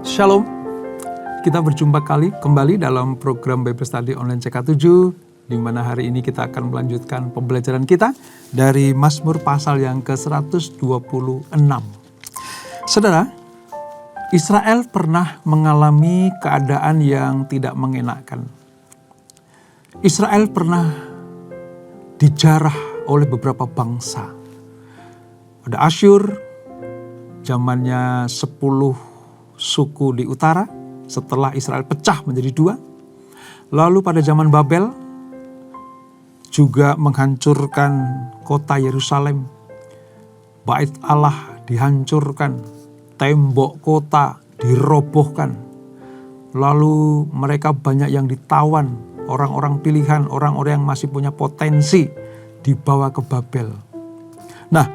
Shalom, kita berjumpa kembali dalam program Bible Study Online CK7, di mana hari ini kita akan melanjutkan pembelajaran kita dari Mazmur pasal yang ke-126. Saudara, Israel pernah mengalami keadaan yang tidak mengenakan. Israel pernah dijarah oleh beberapa bangsa. Ada Asyur, zamannya 10 suku di utara setelah Israel pecah menjadi 2. Lalu pada zaman Babel juga menghancurkan kota Yerusalem. Bait Allah dihancurkan, tembok kota dirobohkan. Lalu mereka banyak yang ditawan, orang-orang pilihan, orang-orang yang masih punya potensi dibawa ke Babel. Nah,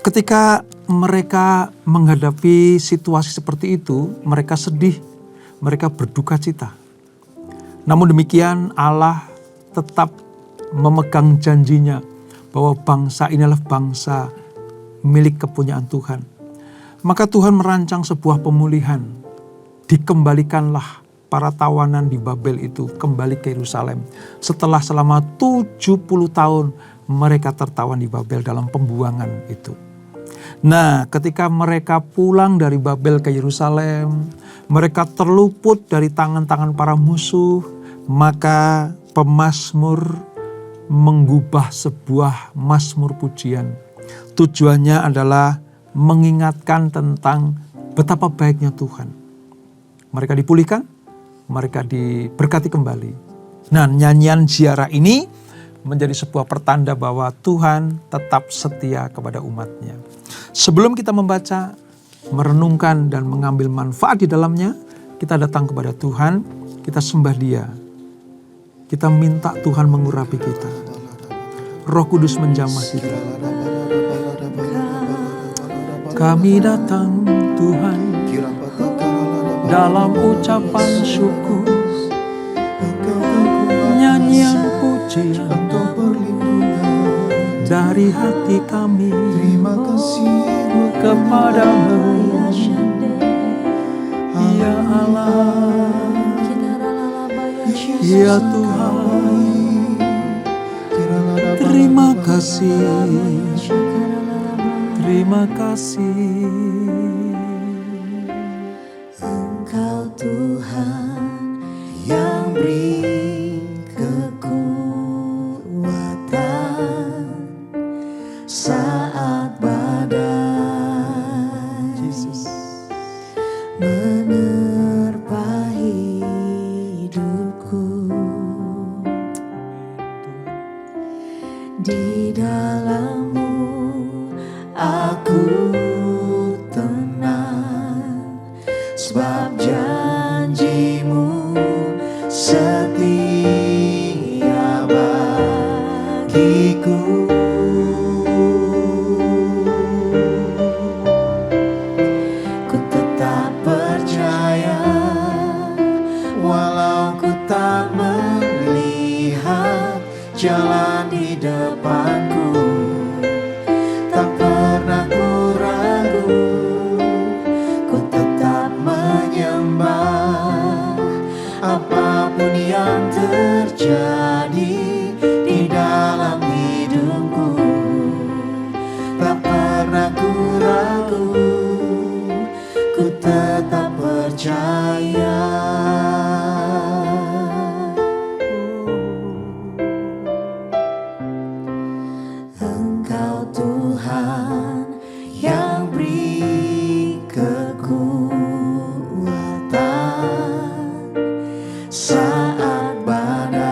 ketika mereka menghadapi situasi seperti itu, mereka sedih, mereka berduka cita. Namun demikian Allah tetap memegang janjinya bahwa bangsa ini adalah bangsa milik kepunyaan Tuhan. Maka Tuhan merancang sebuah pemulihan. Dikembalikanlah para tawanan di Babel itu kembali ke Yerusalem. Setelah selama 70 tahun mereka tertawan di Babel dalam pembuangan itu. Nah, ketika mereka pulang dari Babel ke Yerusalem, mereka terluput dari tangan-tangan para musuh, maka pemazmur menggubah sebuah mazmur pujian. Tujuannya adalah mengingatkan tentang betapa baiknya Tuhan. Mereka dipulihkan, mereka diberkati kembali. Nah, nyanyian ziarah ini menjadi sebuah pertanda bahwa Tuhan tetap setia kepada umatnya. Sebelum kita membaca, merenungkan dan mengambil manfaat di dalamnya, kita datang kepada Tuhan, kita sembah Dia. Kita minta Tuhan mengurapi kita. Roh Kudus menjamah kita. Kami datang Tuhan dalam ucapan syukur, nyanyian pujian dari hati kami. Terima kasih kepadamu, ya Allah, ya Tuhan. Terima kasih, terima kasih. Engkau Tuhan yang beri kekuatan saat badai menerpa hidupku. Di dalam-Mu aku tenang, sebab janji-Mu setia bagiku. Ku tetap percaya walau ku tak melihat jalan di depanku. Tak pernah ku ragu, ku tetap menyembah. Apapun yang terjadi di dalam hidupku, tak pernah ku ragu, ku tetap percaya. Engkau Tuhan yang beri kekuatan saat badai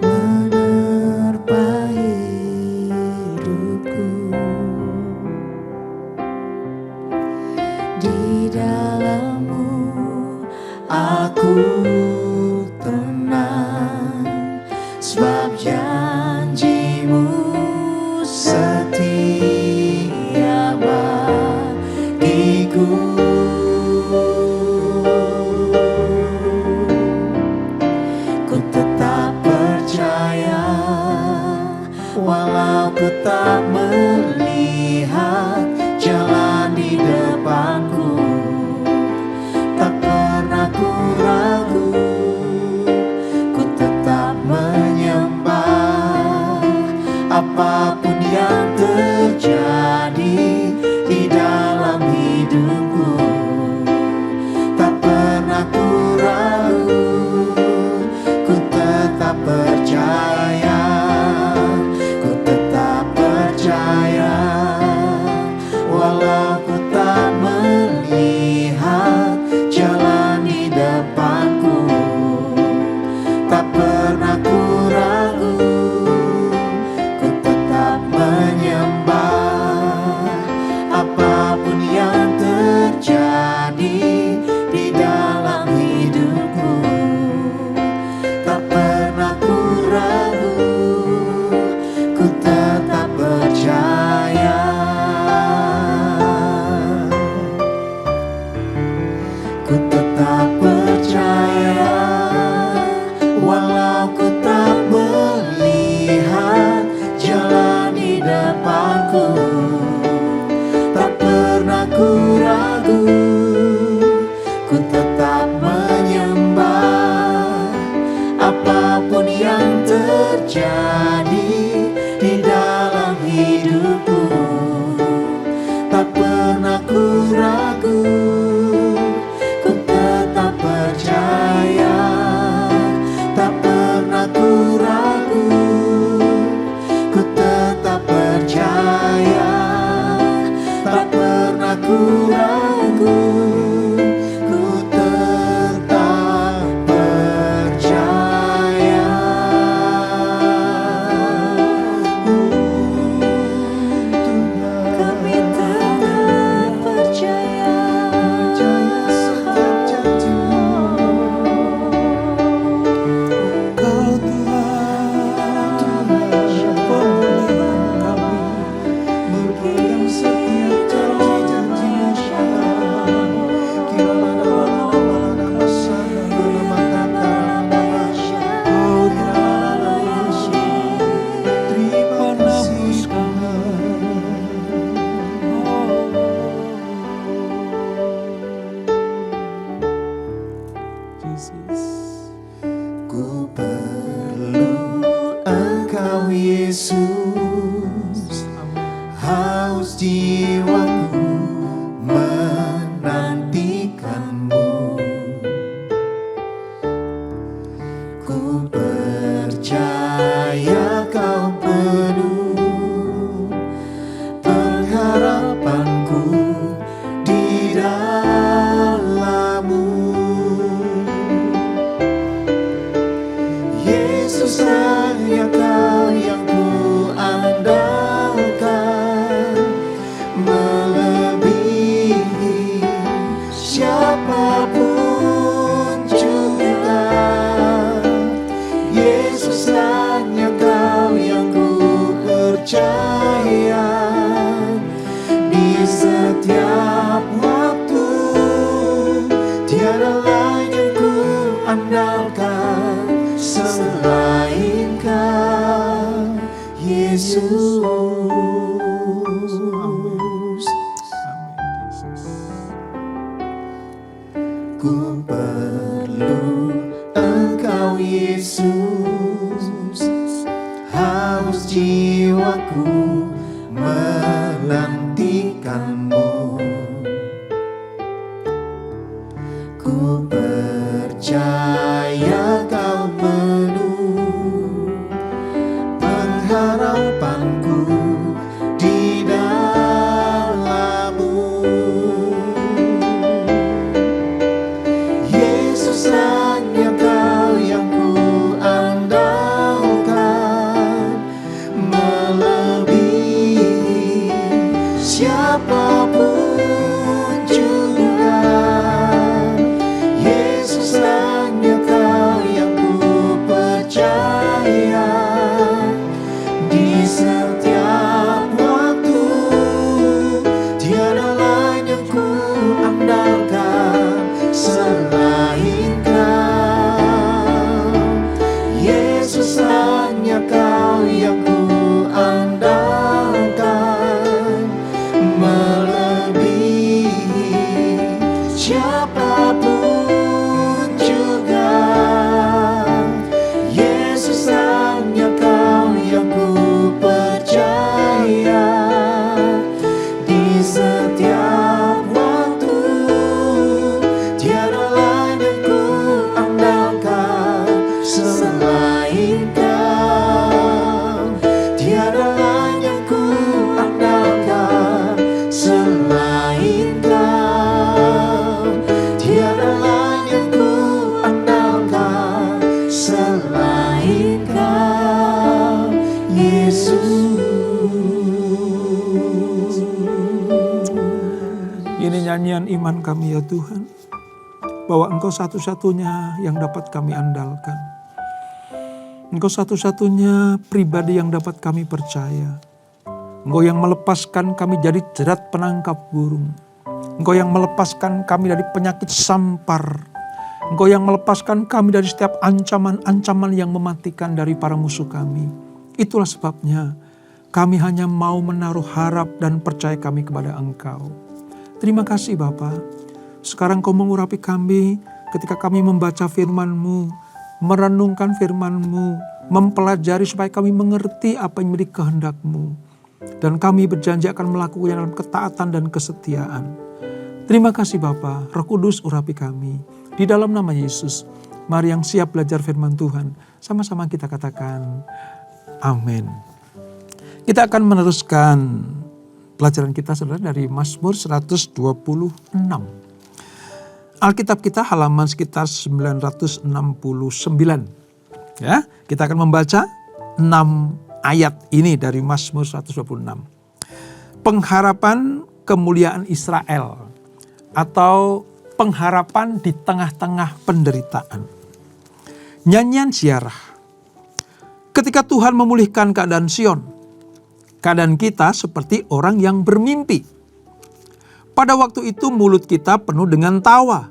menerpa hidupku. Di dalam-Mu aku tenang, sebab janji-Mu setia bagiku. Ku tetap percaya walau ku tak melihat jalan di depan. Walau ku tak melihat jalan di depanku, tak pernah ku ragu, ku tetap menyembah. Apapun yang terjadi di dalam hidupku, tak pernah ku ragu, ku tetap percaya. Ku tetap percaya, walau ku tak melihat jalan di depanku, tak pernah ku ragu, ku tetap menyembah. Apapun yang terjadi di dalam hidupku, tak pernah ku ragu, ku tetap percaya. Tak pernah ku ragu, ku tetap percaya. Tak pernah ku ragu, ku tetap percaya. Kami tetap percaya, setiap janji-Mu. Kau Tuhan, pemulih kami, berpegang setiap janji-janji-Mu. Terima kasih Jesus. Ku perlu Engkau Yesus, haus jiwaku menantikan-Mu. Ku percaya Kau penuh pengharapanku di dalam-Mu. Yesus, hanya Kau yang ku andalkan, melebihi siapapun juga. Yesus, hanya Kau yang ku percaya. Di setiap waktu tiada lain yang ku andalkan selain Kau, Yesus. Amin, Jesus. Ku perlu Engkau Yesus, haus jiwaku menantikan-Mu. Ku percaya Kau penuh pengharapanku di dalam-Mu. Yesus, hanya Kau yang ku andalkan, melebihi siapapun juga. Yesus, hanya Kau yang ku percaya. Di setiap waktu tiada lain yang ku andalkan selain Kau. Yesus, hanya Kau yang ku andalkan, melebihi siapapun juga. Yesus, hanya Kau yang ku percaya. Di setiap waktu tiada lain yang ku andalkan selain Kau. Tiada lain yang ku andalkan selain Ini nyanyian iman kami ya Tuhan, bahwa Engkau satu-satunya yang dapat kami andalkan. Engkau satu-satunya pribadi yang dapat kami percaya. Engkau yang melepaskan kami dari jerat penangkap burung. Engkau yang melepaskan kami dari penyakit sampar. Engkau yang melepaskan kami dari setiap ancaman-ancaman yang mematikan dari para musuh kami. Itulah sebabnya kami hanya mau menaruh harap dan percaya kami kepada Engkau. Terima kasih Bapa. Sekarang Kau mengurapi kami ketika kami membaca firman-Mu, merenungkan firman-Mu, mempelajari supaya kami mengerti apa yang menjadi kehendak-Mu. Dan kami berjanji akan melakukannya dalam ketaatan dan kesetiaan. Terima kasih Bapa. Roh Kudus urapi kami. Di dalam nama Yesus, mari yang siap belajar firman Tuhan, sama-sama kita katakan amin. Kita akan meneruskan pelajaran kita saudara dari Mazmur 126. Alkitab kita halaman sekitar 969. Ya, kita akan membaca 6 ayat ini dari Mazmur 126. Pengharapan kemuliaan Israel atau pengharapan di tengah-tengah penderitaan. Nyanyian ziarah. Ketika Tuhan memulihkan keadaan Sion, keadaan kita seperti orang yang bermimpi. Pada waktu itu mulut kita penuh dengan tawa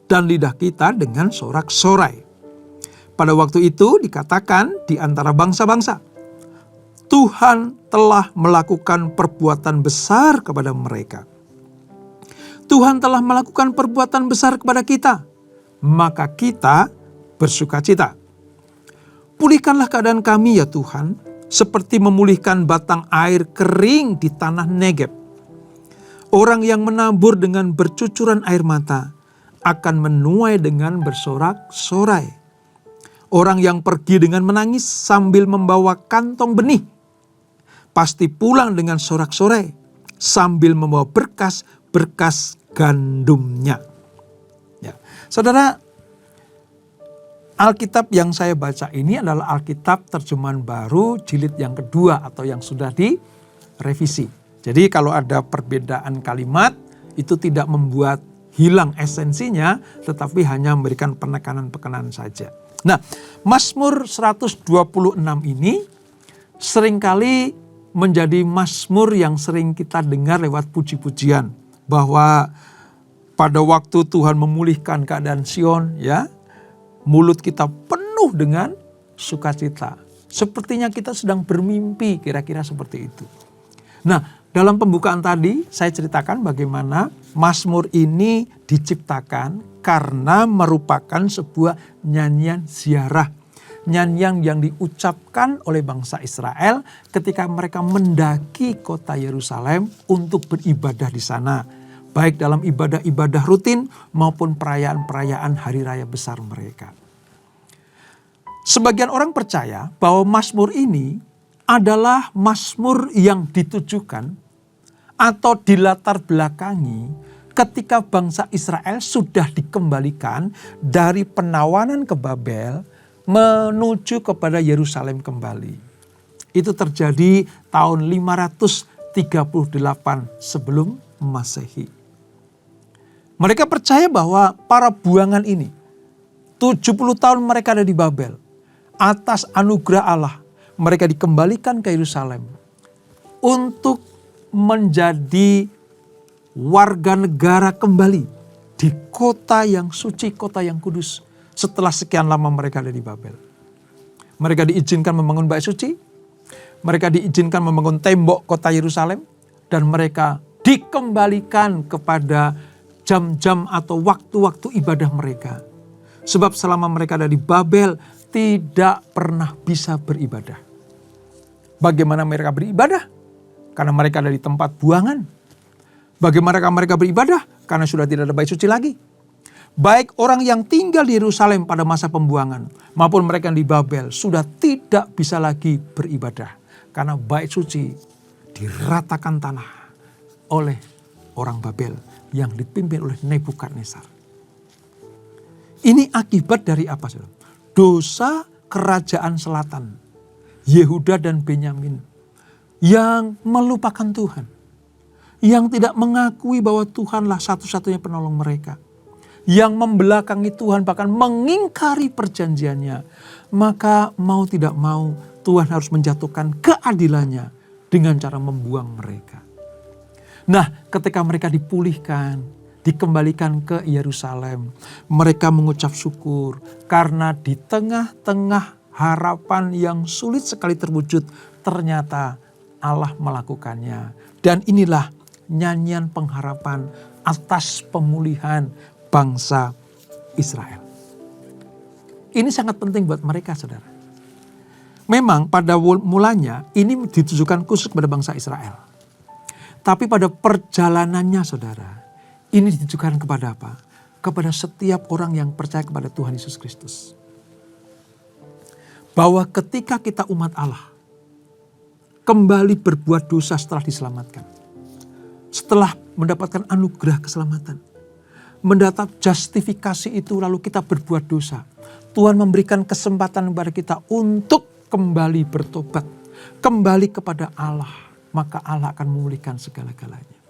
dan lidah kita dengan sorak-sorai. Pada waktu itu dikatakan di antara bangsa-bangsa, Tuhan telah melakukan perbuatan besar kepada mereka. Tuhan telah melakukan perbuatan besar kepada kita, maka kita bersukacita. Pulihkanlah keadaan kami ya Tuhan, seperti memulihkan batang air kering di tanah Negeb. Orang yang menabur dengan bercucuran air mata akan menuai dengan bersorak-sorai. Orang yang pergi dengan menangis sambil membawa kantong benih pasti pulang dengan sorak-sorai sambil membawa berkas-berkas gandumnya. Ya. Saudara, Alkitab yang saya baca ini adalah Alkitab terjemahan baru jilid yang kedua atau yang sudah direvisi. Jadi kalau ada perbedaan kalimat itu tidak membuat hilang esensinya, tetapi hanya memberikan penekanan-penekanan saja. Nah, Mazmur 126 ini seringkali menjadi mazmur yang sering kita dengar lewat puji-pujian. Bahwa pada waktu Tuhan memulihkan keadaan Sion, ya, mulut kita penuh dengan sukacita. Sepertinya kita sedang bermimpi, kira-kira seperti itu. Nah, dalam pembukaan tadi saya ceritakan bagaimana mazmur ini diciptakan karena merupakan sebuah nyanyian ziarah. Nyanyian yang diucapkan oleh bangsa Israel ketika mereka mendaki kota Yerusalem untuk beribadah di sana. Baik dalam ibadah-ibadah rutin maupun perayaan-perayaan hari raya besar mereka. Sebagian orang percaya bahwa mazmur ini adalah mazmur yang ditujukan atau dilatar belakangi ketika bangsa Israel sudah dikembalikan dari penawanan ke Babel menuju kepada Yerusalem kembali. Itu terjadi tahun 538 sebelum Masehi. Mereka percaya bahwa para buangan ini 70 tahun mereka ada di Babel. Atas anugerah Allah mereka dikembalikan ke Yerusalem untuk menjadi warga negara kembali di kota yang suci, kota yang kudus. Setelah sekian lama mereka ada di Babel. Mereka diizinkan membangun bait suci. Mereka diizinkan membangun tembok kota Yerusalem. Dan mereka dikembalikan kepada jam-jam atau waktu-waktu ibadah mereka. Sebab selama mereka ada di Babel tidak pernah bisa beribadah. Bagaimana mereka beribadah? Karena mereka ada di tempat buangan. Bagaimana mereka beribadah? Karena sudah tidak ada bait suci lagi. Baik orang yang tinggal di Yerusalem pada masa pembuangan maupun mereka yang di Babel sudah tidak bisa lagi beribadah. Karena bait suci diratakan tanah oleh orang Babel yang dipimpin oleh Nebukadnezar. Ini akibat dari apa? Dosa kerajaan selatan, Yehuda dan Benyamin yang melupakan Tuhan. yang tidak mengakui bahwa Tuhanlah satu-satunya penolong mereka, yang membelakangi Tuhan bahkan mengingkari perjanjiannya, maka mau tidak mau Tuhan harus menjatuhkan keadilannya dengan cara membuang mereka. Nah, ketika mereka dipulihkan, dikembalikan ke Yerusalem, mereka mengucap syukur karena di tengah-tengah harapan yang sulit sekali terwujud, ternyata Allah melakukannya. Dan inilah nyanyian pengharapan atas pemulihan bangsa Israel. Ini sangat penting buat mereka, saudara. Memang pada mulanya ini ditujukan khusus kepada bangsa Israel. Tapi pada perjalanannya, saudara, ini ditujukan kepada apa? Kepada setiap orang yang percaya kepada Tuhan Yesus Kristus. Bahwa ketika kita umat Allah kembali berbuat dosa setelah diselamatkan, setelah mendapatkan anugerah keselamatan, mendapat justifikasi itu lalu kita berbuat dosa, Tuhan memberikan kesempatan kepada kita untuk kembali bertobat, kembali kepada Allah, maka Allah akan memulihkan segala-galanya.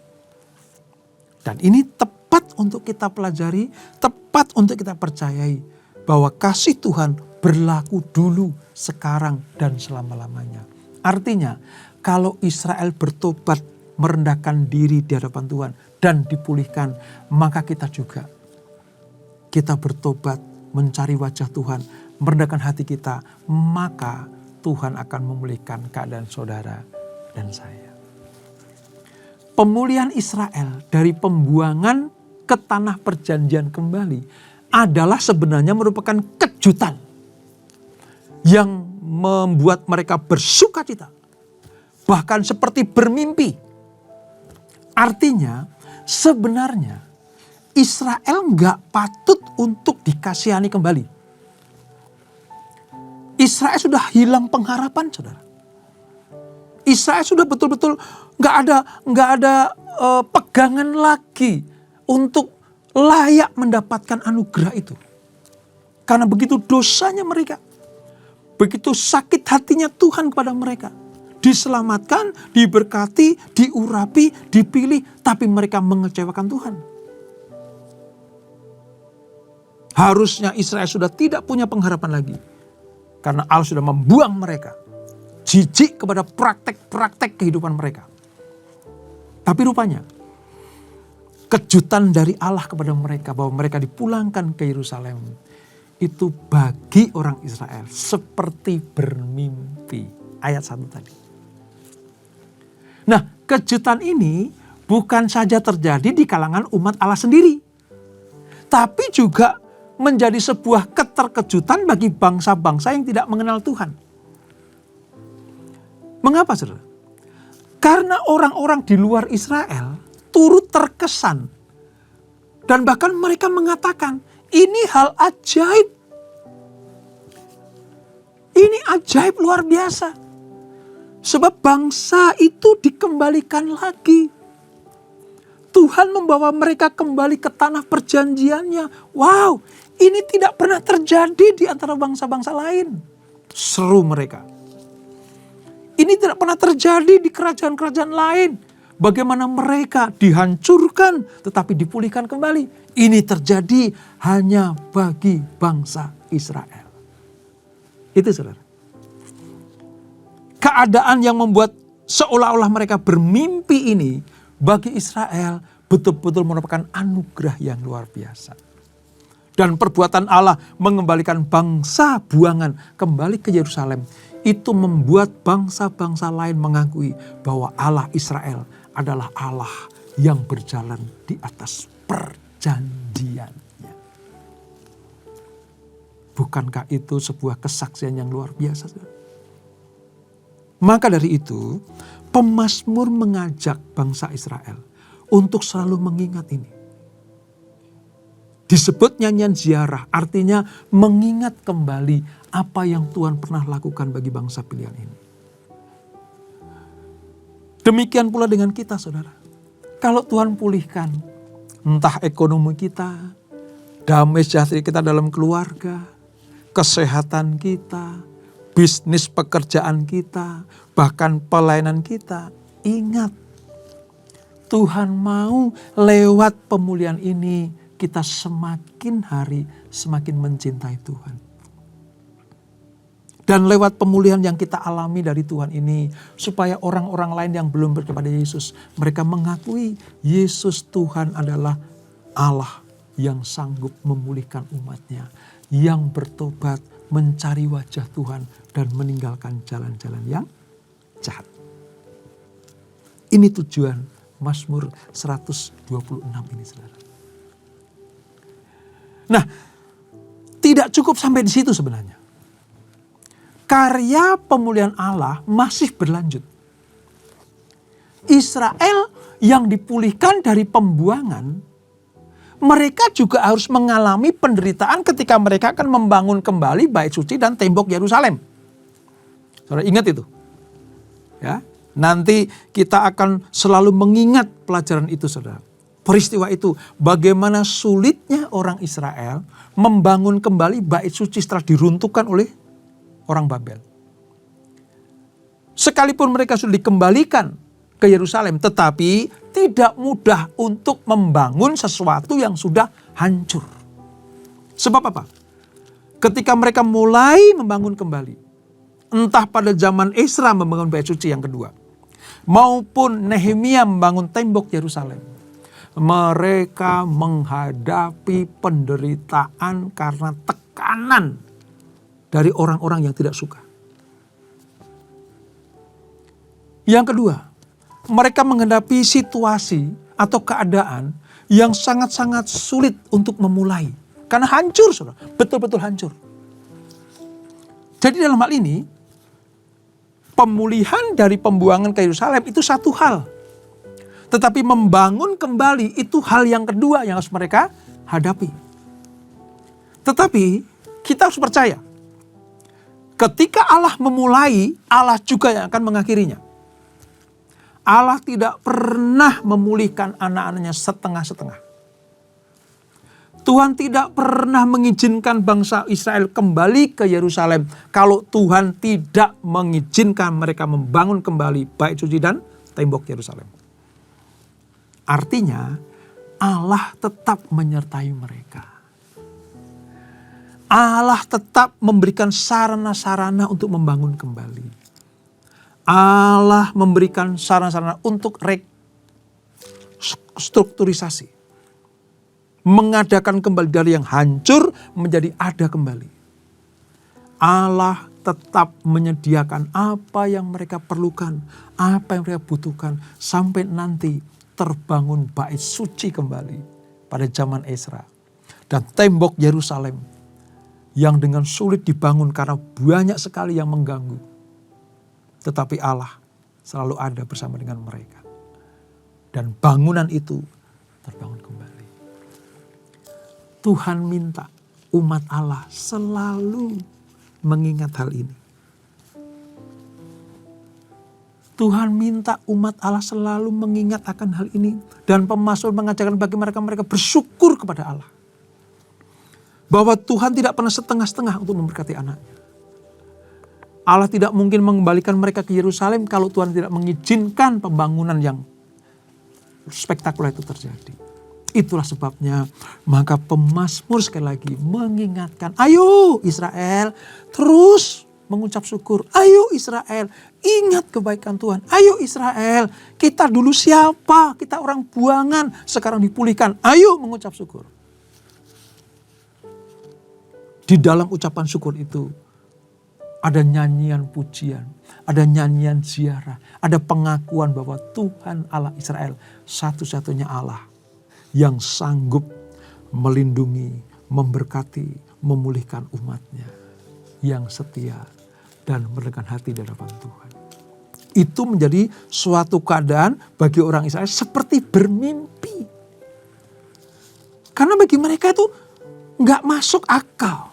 Dan ini tepat untuk kita pelajari, tepat untuk kita percayai bahwa kasih Tuhan berlaku dulu, sekarang, dan selama-lamanya. Artinya, kalau Israel bertobat, merendahkan diri di hadapan Tuhan dan dipulihkan, maka kita juga. Kita bertobat, mencari wajah Tuhan, merendahkan hati kita, maka Tuhan akan memulihkan keadaan saudara dan saya. Pemulihan Israel dari pembuangan ke tanah perjanjian kembali adalah sebenarnya merupakan kejutan yang membuat mereka bersukacita, bahkan seperti bermimpi. Artinya sebenarnya Israel nggak patut untuk dikasihani kembali. Israel sudah hilang pengharapan, saudara. Israel sudah betul-betul nggak ada pegangan lagi untuk layak mendapatkan anugerah itu. Karena begitu dosanya mereka, begitu sakit hatinya Tuhan kepada mereka. Diselamatkan, diberkati, diurapi, dipilih, tapi mereka mengecewakan Tuhan. Harusnya Israel sudah tidak punya pengharapan lagi. Karena Allah sudah membuang mereka. Jijik kepada praktek-praktek kehidupan mereka. Tapi rupanya, kejutan dari Allah kepada mereka bahwa mereka dipulangkan ke Yerusalem, itu bagi orang Israel seperti bermimpi. Ayat 1 tadi. Nah, kejutan ini bukan saja terjadi di kalangan umat Allah sendiri, tapi juga menjadi sebuah keterkejutan bagi bangsa-bangsa yang tidak mengenal Tuhan. Mengapa, saudara? Karena orang-orang di luar Israel turut terkesan dan bahkan mereka mengatakan, ini hal ajaib. Ini ajaib luar biasa. Sebab bangsa itu dikembalikan lagi. Tuhan membawa mereka kembali ke tanah perjanjiannya. Wow, ini tidak pernah terjadi di antara bangsa-bangsa lain. Seru mereka. Ini tidak pernah terjadi di kerajaan-kerajaan lain. Bagaimana mereka dihancurkan tetapi dipulihkan kembali. Ini terjadi hanya bagi bangsa Israel. Itu, saudara. Keadaan yang membuat seolah-olah mereka bermimpi ini bagi Israel betul-betul merupakan anugerah yang luar biasa. Dan perbuatan Allah mengembalikan bangsa buangan kembali ke Yerusalem itu membuat bangsa-bangsa lain mengakui bahwa Allah Israel adalah Allah yang berjalan di atas perjanjiannya. Bukankah itu sebuah kesaksian yang luar biasa? Maka dari itu, pemazmur mengajak bangsa Israel untuk selalu mengingat ini. Disebut nyanyian ziarah, artinya mengingat kembali apa yang Tuhan pernah lakukan bagi bangsa pilihan ini. Demikian pula dengan kita, saudara. Kalau Tuhan pulihkan, entah ekonomi kita, damai sejahtera kita dalam keluarga, kesehatan kita, bisnis pekerjaan kita, bahkan pelayanan kita, ingat, Tuhan mau lewat pemulihan ini kita semakin hari semakin mencintai Tuhan. Dan lewat pemulihan yang kita alami dari Tuhan ini, supaya orang-orang lain yang belum kepada Yesus, mereka mengakui Yesus Tuhan adalah Allah yang sanggup memulihkan umatnya, yang bertobat, mencari wajah Tuhan, dan meninggalkan jalan-jalan yang jahat. Ini tujuan Mazmur 126 ini, saudara. Nah, tidak cukup sampai di situ sebenarnya. Karya pemulihan Allah masih berlanjut. Israel yang dipulihkan dari pembuangan, mereka juga harus mengalami penderitaan ketika mereka akan membangun kembali bait suci dan tembok Yerusalem. Saudara ingat itu? Ya, nanti kita akan selalu mengingat pelajaran itu, saudara. Peristiwa itu, bagaimana sulitnya orang Israel membangun kembali bait suci setelah diruntuhkan oleh orang Babel. Sekalipun mereka sudah dikembalikan ke Yerusalem, tetapi tidak mudah untuk membangun sesuatu yang sudah hancur. Sebab apa? Ketika mereka mulai membangun kembali, entah pada zaman Esra membangun bait suci yang kedua, maupun Nehemia membangun tembok Yerusalem, mereka menghadapi penderitaan karena tekanan dari orang-orang yang tidak suka. Yang kedua, mereka menghadapi situasi atau keadaan yang sangat-sangat sulit untuk memulai. Karena hancur, saudara. Betul-betul hancur. Jadi dalam hal ini, pemulihan dari pembuangan ke Yerusalem itu satu hal. Tetapi membangun kembali itu hal yang kedua yang harus mereka hadapi. Tetapi kita harus percaya, ketika Allah memulai, Allah juga yang akan mengakhirinya. Allah tidak pernah memulihkan anak-anaknya setengah-setengah. Tuhan tidak pernah mengizinkan bangsa Israel kembali ke Yerusalem kalau Tuhan tidak mengizinkan mereka membangun kembali bait suci dan tembok Yerusalem. Artinya Allah tetap menyertai mereka. Allah tetap memberikan sarana-sarana untuk membangun kembali. Allah memberikan sarana-sarana untuk restrukturisasi. Mengadakan kembali dari yang hancur menjadi ada kembali. Allah tetap menyediakan apa yang mereka perlukan, apa yang mereka butuhkan, sampai nanti terbangun bait suci kembali pada zaman Esra. Dan tembok Yerusalem yang dengan sulit dibangun karena banyak sekali yang mengganggu. Tetapi Allah selalu ada bersama dengan mereka. Dan bangunan itu terbangun kembali. Tuhan minta umat Allah selalu mengingat hal ini. Tuhan minta umat Allah selalu mengingat akan hal ini. Dan pemazmur mengajarkan bagi mereka bersyukur kepada Allah. Bahwa Tuhan tidak pernah setengah-setengah untuk memberkati anaknya. Allah tidak mungkin mengembalikan mereka ke Yerusalem kalau Tuhan tidak mengizinkan pembangunan yang spektakuler itu terjadi. Itulah sebabnya maka pemazmur sekali lagi mengingatkan, ayo Israel terus mengucap syukur. Ayo Israel, ingat kebaikan Tuhan. Ayo Israel, kita dulu siapa? Kita orang buangan, sekarang dipulihkan. Ayo mengucap syukur. Di dalam ucapan syukur itu ada nyanyian pujian, ada nyanyian ziarah, ada pengakuan bahwa Tuhan Allah Israel satu-satunya Allah yang sanggup melindungi, memberkati, memulihkan umatnya yang setia dan merendahkan hati di hadapan Tuhan. Itu menjadi suatu keadaan bagi orang Israel seperti bermimpi. Karena bagi mereka itu nggak masuk akal.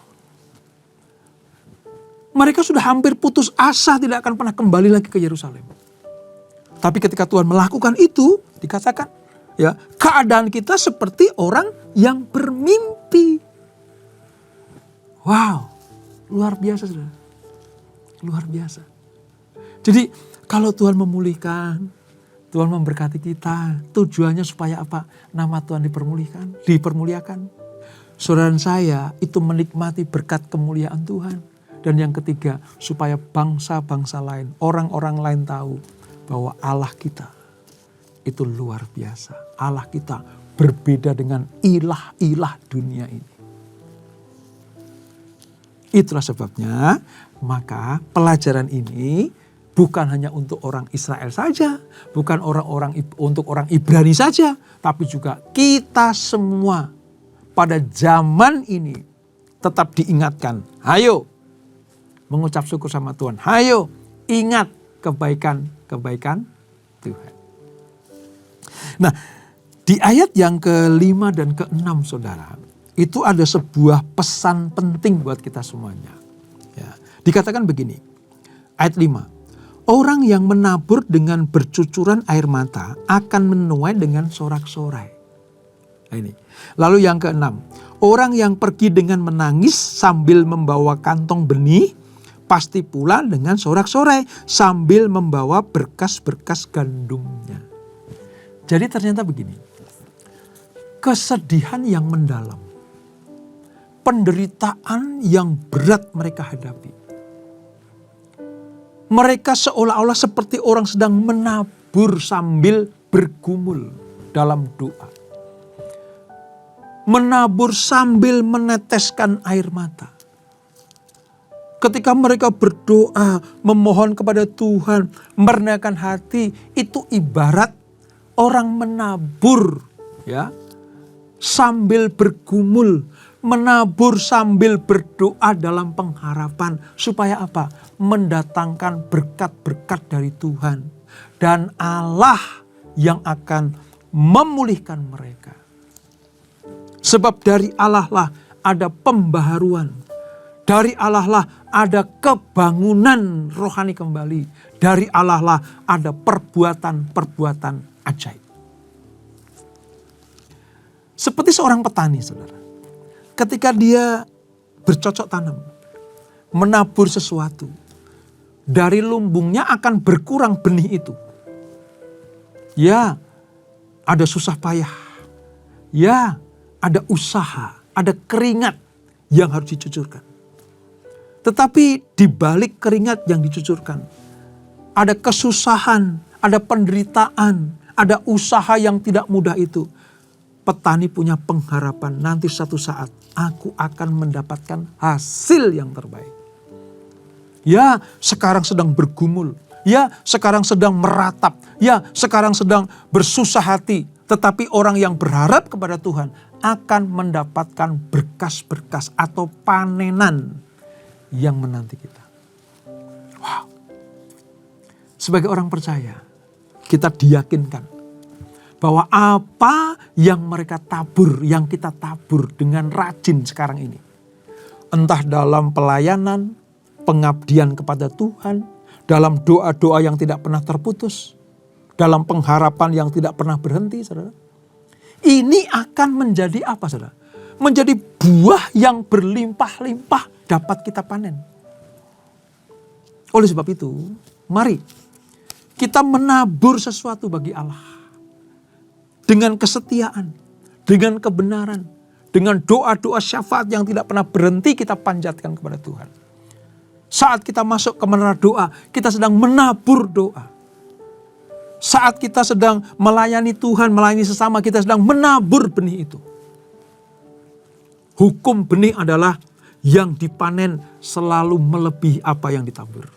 Mereka sudah hampir putus asa tidak akan pernah kembali lagi ke Yerusalem. Tapi ketika Tuhan melakukan itu, dikatakan, ya, keadaan kita seperti orang yang bermimpi. Wow, luar biasa saudara. Luar biasa. Jadi kalau Tuhan memulihkan, Tuhan memberkati kita. Tujuannya supaya apa? Nama Tuhan dipermuliakan. Saudara saya itu menikmati berkat kemuliaan Tuhan. Dan yang ketiga, supaya bangsa-bangsa lain, orang-orang lain tahu bahwa Allah kita itu luar biasa. Allah kita berbeda dengan ilah-ilah dunia ini. Itulah sebabnya, maka pelajaran ini bukan hanya untuk orang Israel saja, bukan untuk orang Ibrani saja, tapi juga kita semua pada zaman ini tetap diingatkan. Hayo mengucap syukur sama Tuhan. Hayo ingat kebaikan-kebaikan Tuhan. Nah, di ayat yang ke-5 dan ke-6 saudara, itu ada sebuah pesan penting buat kita semuanya. Ya, dikatakan begini, ayat 5. Orang yang menabur dengan bercucuran air mata akan menuai dengan sorak-sorai. Nah, ini. Lalu yang ke-6. Orang yang pergi dengan menangis sambil membawa kantong benih, pasti pula dengan sorak-sorai sambil membawa berkas-berkas gandumnya. Jadi ternyata begini. Kesedihan yang mendalam. Penderitaan yang berat mereka hadapi. Mereka seolah-olah seperti orang sedang menabur sambil bergumul dalam doa. Menabur sambil meneteskan air mata. Ketika mereka berdoa, memohon kepada Tuhan, merendahkan hati, itu ibarat orang menabur, ya, sambil bergumul, menabur sambil berdoa dalam pengharapan. Supaya apa? Mendatangkan berkat-berkat dari Tuhan. Dan Allah yang akan memulihkan mereka. Sebab dari Allah lah ada pembaharuan. Dari Allah lah ada kebangunan rohani kembali. Dari Allah lah ada perbuatan-perbuatan ajaib. Seperti seorang petani, saudara. Ketika dia bercocok tanam, menabur sesuatu, dari lumbungnya akan berkurang benih itu. Ya, ada susah payah. Ya, ada usaha, ada keringat yang harus dicucurkan. Tetapi di balik keringat yang dicucurkan, ada kesusahan, ada penderitaan, ada usaha yang tidak mudah itu. Petani punya pengharapan, nanti satu saat aku akan mendapatkan hasil yang terbaik. Ya, sekarang sedang bergumul. Ya, sekarang sedang meratap. Ya, sekarang sedang bersusah hati. Tetapi orang yang berharap kepada Tuhan akan mendapatkan berkas-berkas atau panenan yang menanti kita. Wow. Sebagai orang percaya, kita diyakinkan bahwa apa yang mereka tabur, yang kita tabur dengan rajin sekarang ini. Entah dalam pelayanan, pengabdian kepada Tuhan, dalam doa-doa yang tidak pernah terputus, dalam pengharapan yang tidak pernah berhenti, saudara. Ini akan menjadi apa, saudara? Menjadi buah yang berlimpah-limpah dapat kita panen. Oleh sebab itu, mari kita menabur sesuatu bagi Allah. Dengan kesetiaan, dengan kebenaran, dengan doa-doa syafaat yang tidak pernah berhenti kita panjatkan kepada Tuhan. Saat kita masuk ke menara doa, kita sedang menabur doa. Saat kita sedang melayani Tuhan, melayani sesama, kita sedang menabur benih itu. Hukum benih adalah yang dipanen selalu melebihi apa yang ditabur.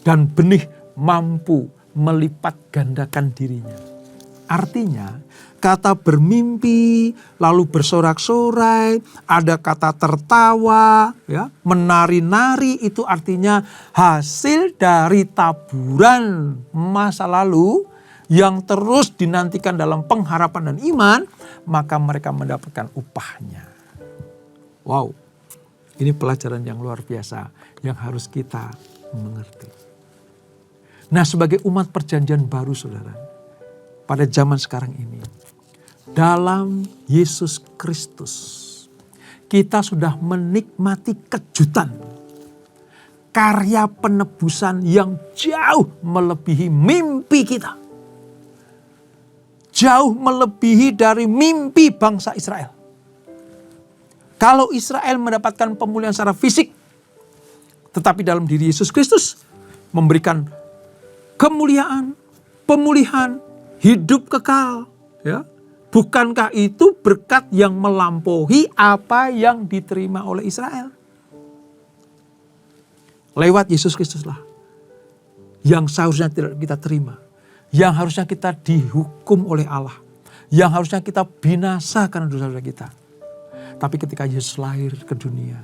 Dan benih mampu melipat gandakan dirinya. Artinya kata bermimpi, lalu bersorak-sorai, ada kata tertawa, ya, menari-nari, itu artinya hasil dari taburan masa lalu yang terus dinantikan dalam pengharapan dan iman, maka mereka mendapatkan upahnya. Wow, ini pelajaran yang luar biasa yang harus kita mengerti. Nah, sebagai umat perjanjian baru, saudara, pada zaman sekarang ini, dalam Yesus Kristus, kita sudah menikmati kejutan. karya penebusan yang jauh melebihi mimpi kita. Jauh melebihi dari mimpi bangsa Israel. Kalau Israel mendapatkan pemulihan secara fisik, tetapi dalam diri Yesus Kristus memberikan kemuliaan, pemulihan, hidup kekal. Ya. Bukankah itu berkat yang melampaui apa yang diterima oleh Israel? Lewat Yesus Kristuslah yang seharusnya tidak kita terima, yang harusnya kita dihukum oleh Allah, yang harusnya kita binasa karena dosa-dosa kita. Tapi ketika Yesus lahir ke dunia,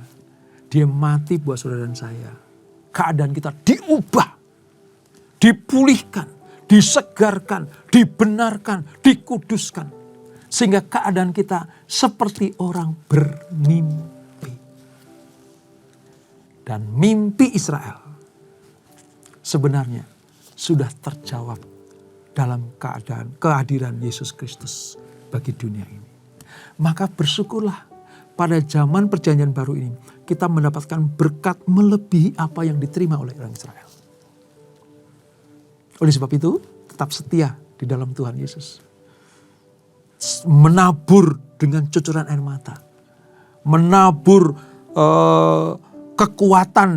dia mati buat saudara dan saya. Keadaan kita diubah, dipulihkan, disegarkan, dibenarkan, dikuduskan. Sehingga keadaan kita seperti orang bermimpi. Dan mimpi Israel sebenarnya sudah terjawab dalam keadaan kehadiran Yesus Kristus bagi dunia ini. Maka bersyukurlah pada zaman perjanjian baru ini kita mendapatkan berkat melebihi apa yang diterima oleh orang Israel. Oleh sebab itu tetap setia di dalam Tuhan Yesus. Menabur dengan cucuran air mata. Menabur kekuatan,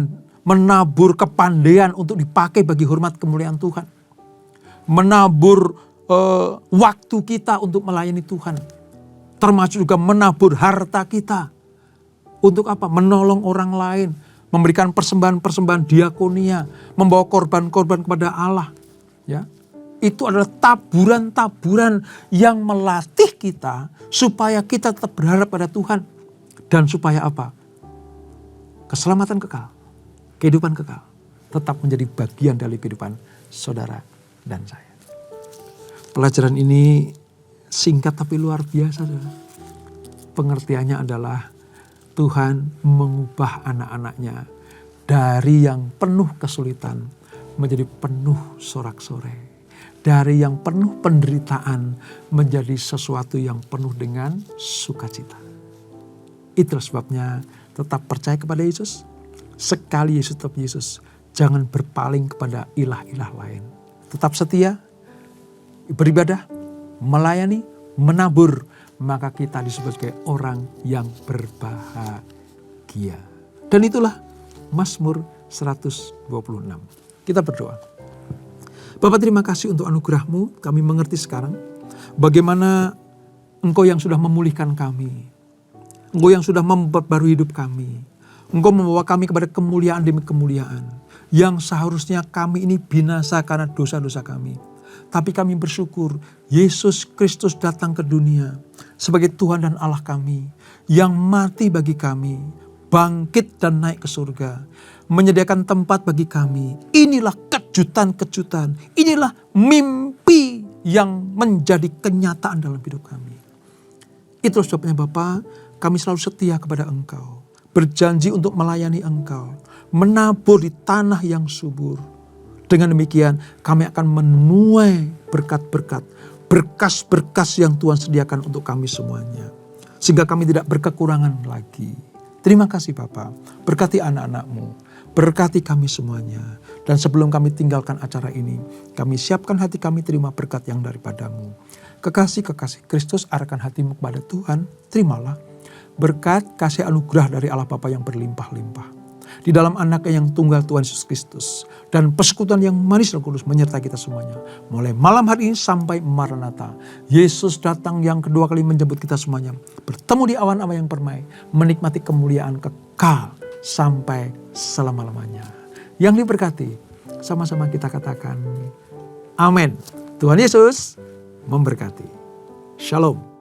menabur kepandaian untuk dipakai bagi hormat kemuliaan Tuhan. Menabur waktu kita untuk melayani Tuhan. Termasuk juga menabur harta kita. Untuk apa? Menolong orang lain. Memberikan persembahan-persembahan diakonia. Membawa korban-korban kepada Allah. Ya. Itu adalah taburan-taburan yang melatih kita supaya kita tetap berharap pada Tuhan. Dan supaya apa? Keselamatan kekal, kehidupan kekal tetap menjadi bagian dari kehidupan saudara dan saya. Pelajaran ini singkat tapi luar biasa. Saudara. Pengertiannya adalah Tuhan mengubah anak-anaknya dari yang penuh kesulitan menjadi penuh sorak-sorai. Dari yang penuh penderitaan menjadi sesuatu yang penuh dengan sukacita. Itulah sebabnya tetap percaya kepada Yesus. Sekali Yesus tetap Yesus. Jangan berpaling kepada ilah-ilah lain. Tetap setia, beribadah, melayani, menabur. Maka kita disebut sebagai orang yang berbahagia. Dan itulah Mazmur 126. Kita berdoa. Bapak, terima kasih untuk anugerah-Mu. Kami mengerti sekarang bagaimana Engkau yang sudah memulihkan kami. Engkau yang sudah memperbarui hidup kami. Engkau membawa kami kepada kemuliaan demi kemuliaan. Yang seharusnya kami ini binasa karena dosa-dosa kami. Tapi kami bersyukur Yesus Kristus datang ke dunia sebagai Tuhan dan Allah kami. Yang mati bagi kami. Bangkit dan naik ke surga. Menyediakan tempat bagi kami. Inilah kejutan-kejutan. Inilah mimpi yang menjadi kenyataan dalam hidup kami. Itu sebabnya Bapa, kami selalu setia kepada Engkau. Berjanji untuk melayani Engkau. Menabur di tanah yang subur. Dengan demikian kami akan menuai berkat-berkat. Berkas-berkas yang Tuhan sediakan untuk kami semuanya. Sehingga kami tidak berkekurangan lagi. Terima kasih Bapa. Berkati anak-anak-Mu. Berkati kami semuanya. Dan sebelum kami tinggalkan acara ini, kami siapkan hati kami terima berkat yang daripada-Mu. Kekasih-kekasih Kristus, arahkan hatimu kepada Tuhan. Terimalah berkat kasih anugerah dari Allah Bapa yang berlimpah-limpah. Di dalam anaknya yang tunggal Tuhan Yesus Kristus. Dan persekutuan yang manis dan kudus menyertai kita semuanya. Mulai malam hari ini sampai Maranatha. Yesus datang yang kedua kali menjemput kita semuanya. Bertemu di awan-awan yang permai. Menikmati kemuliaan kekal sampai selama-lamanya. Yang diberkati, sama-sama kita katakan amin. Tuhan Yesus memberkati. Shalom.